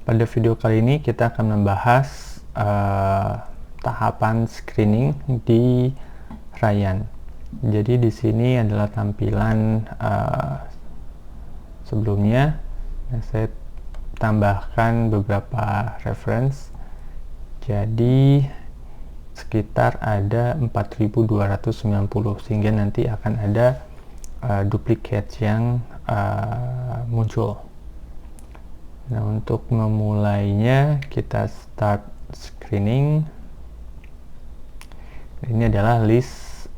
Pada video kali ini kita akan membahas tahapan screening di Ryan. Jadi di sini adalah tampilan sebelumnya. Saya tambahkan beberapa reference. Jadi sekitar ada 4290, sehingga nanti akan ada duplicate yang muncul. Nah, untuk memulainya kita start screening. Ini adalah list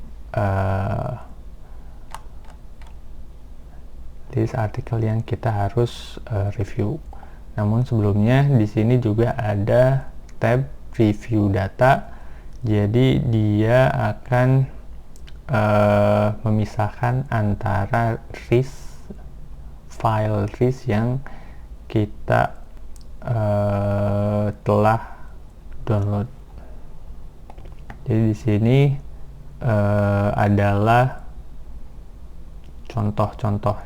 artikel yang kita harus review. Namun sebelumnya di sini juga ada tab review data. Jadi dia akan memisahkan antara file RIS yang kita telah download. Jadi di sini adalah contoh-contoh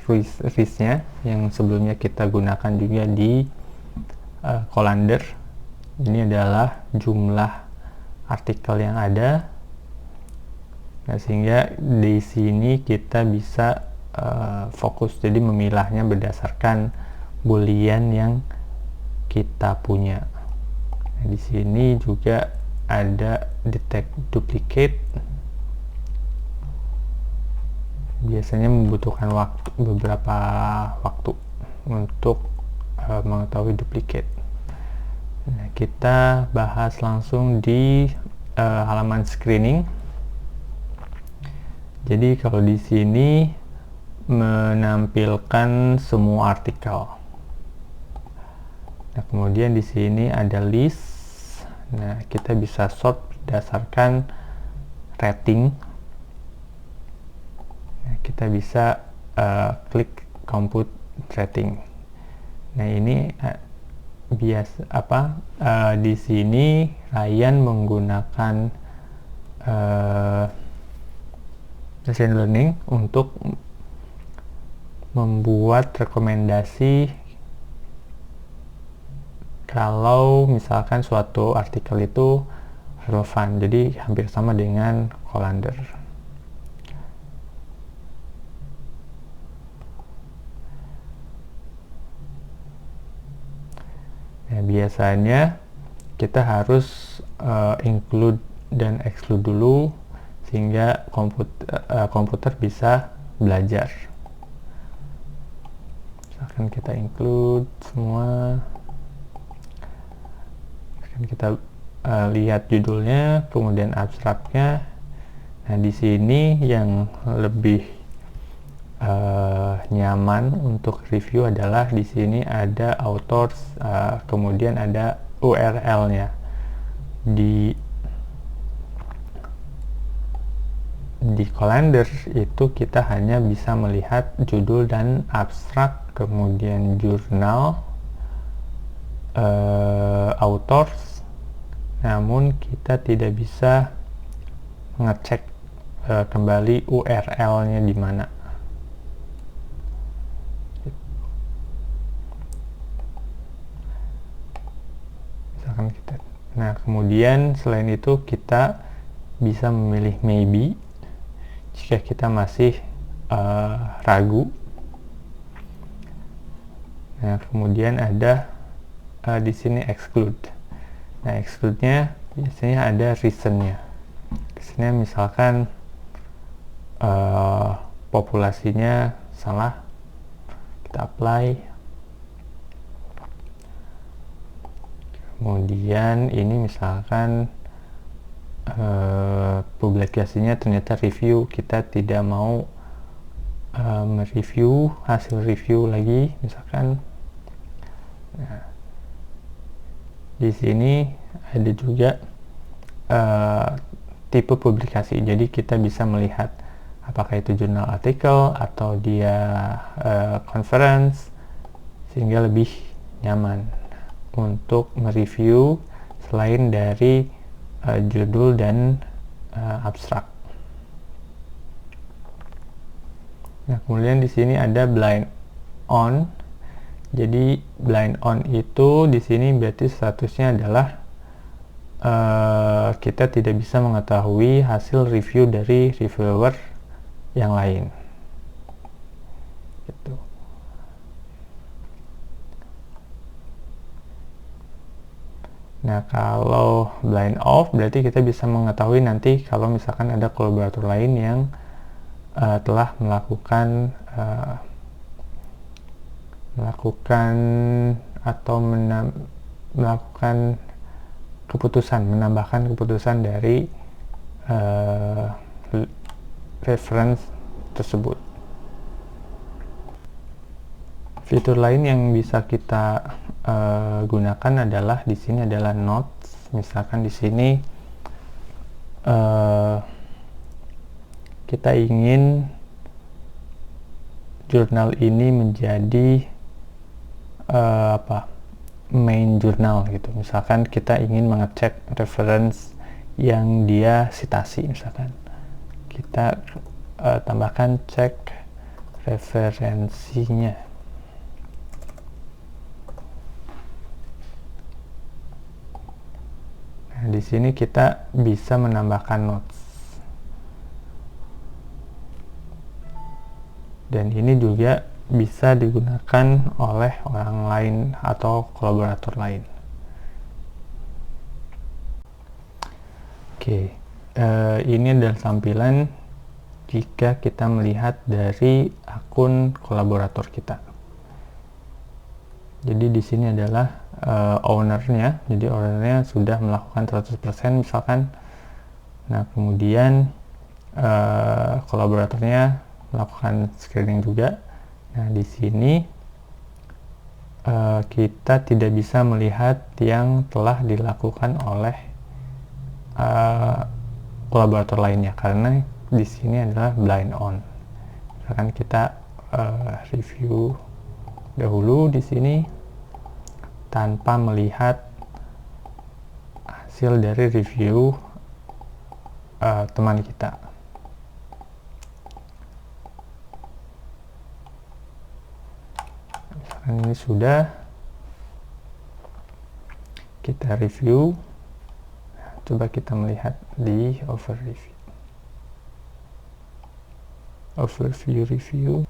RIS-nya yang sebelumnya kita gunakan juga di Colander. Ini adalah jumlah artikel yang ada. Nah, sehingga di sini kita bisa fokus, jadi memilahnya berdasarkan boolean yang kita punya. Nah, di sini juga ada detect duplicate. Biasanya membutuhkan beberapa waktu untuk mengetahui duplicate. Nah, kita bahas langsung di halaman screening. Jadi kalau di sini menampilkan semua artikel. Nah, kemudian di sini ada list. Nah, kita bisa sort berdasarkan rating. Nah, kita bisa klik compute rating. Nah, ini di sini Ryan menggunakan machine learning untuk membuat rekomendasi kalau misalkan suatu artikel itu relevan. Jadi hampir sama dengan Colander. Nah, biasanya kita harus include dan exclude dulu sehingga komputer bisa belajar. Misalkan kita include semua, akan kita lihat judulnya, kemudian abstraknya. Nah, di sini yang lebih nyaman untuk review adalah di sini ada authors, kemudian ada URL-nya. Di Colander itu kita hanya bisa melihat judul dan abstrak, kemudian jurnal, authors, namun kita tidak bisa ngecek kembali URL-nya di mana. Misalkan nah, kemudian selain itu kita bisa memilih maybe jika kita masih ragu. Nah, kemudian ada di sini exclude. Nah, exclude-nya biasanya ada reason-nya. Reason-nya misalkan populasinya salah, kita apply. Kemudian ini misalkan publikasinya ternyata review, kita tidak mau mereview hasil review lagi misalkan. Nah, di sini ada juga tipe publikasi, jadi kita bisa melihat apakah itu jurnal artikel atau dia conference, sehingga lebih nyaman untuk mereview selain dari judul dan abstrak. Nah, kemudian di sini ada blind on. Jadi blind on itu di sini berarti statusnya adalah kita tidak bisa mengetahui hasil review dari reviewer yang lain. Gitu. Nah, kalau blind off berarti kita bisa mengetahui nanti kalau misalkan ada kolaborator lain yang telah melakukan atau melakukan keputusan, menambahkan keputusan dari reference tersebut. Fitur lain yang bisa kita gunakan adalah di sini adalah notes. Misalkan di sini kita ingin jurnal ini menjadi main jurnal gitu. Misalkan kita ingin mengecek reference yang dia citasi, misalkan kita tambahkan cek referensinya. Nah, di sini kita bisa menambahkan notes. Dan ini juga bisa digunakan oleh orang lain atau kolaborator lain. Oke, ini adalah tampilan jika kita melihat dari akun kolaborator kita. Jadi di sini adalah ownernya, jadi ownernya sudah melakukan 100% misalkan. Nah, kemudian kolaboratornya melakukan screening juga. Nah, di sini kita tidak bisa melihat yang telah dilakukan oleh kolaborator lainnya karena di sini adalah blind on. Misalkan kita review dahulu di sini tanpa melihat hasil dari review teman kita. Ini sudah kita review. Coba kita melihat di overview review.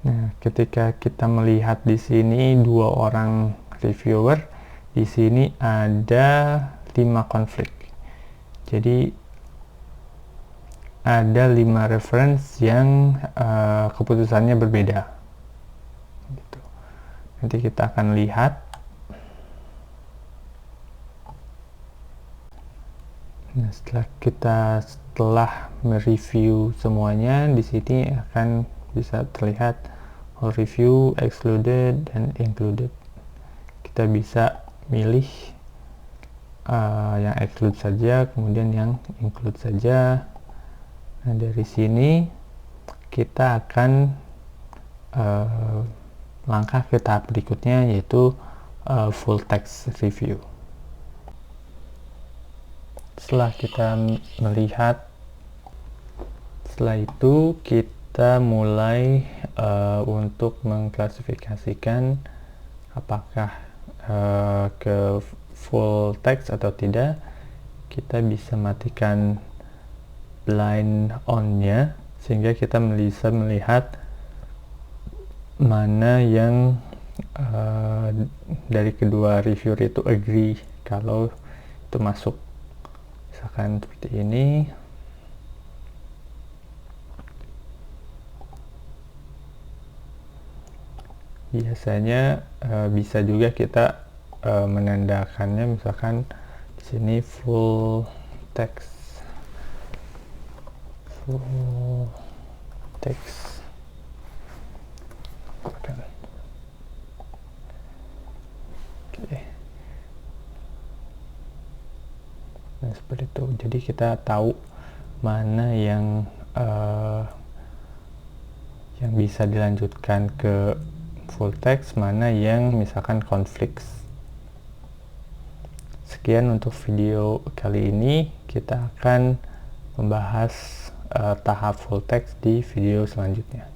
Nah, ketika kita melihat di sini 2 orang reviewer, di sini ada 5 konflik. Jadi ada 5 reference yang keputusannya berbeda. Nanti kita akan lihat. Nah, setelah mereview semuanya, di sini akan bisa terlihat all review, excluded, dan included. Kita bisa milih yang exclude saja, kemudian yang include saja. Nah, dari sini kita akan langkah ke tahap berikutnya, yaitu full text review. Setelah kita melihat, setelah itu kita mulai untuk mengklasifikasikan apakah ke full text atau tidak. Kita bisa matikan blind on-nya sehingga kita bisa melihat mana yang dari kedua reviewer itu agree kalau itu masuk. Misalkan seperti ini. Biasanya bisa juga kita menandakannya, misalkan di sini full text. Oke. Nah, seperti itu. Jadi kita tahu mana yang bisa dilanjutkan ke full text, mana yang misalkan konflik. Sekian untuk video kali ini. Kita akan membahas tahap full text di video selanjutnya.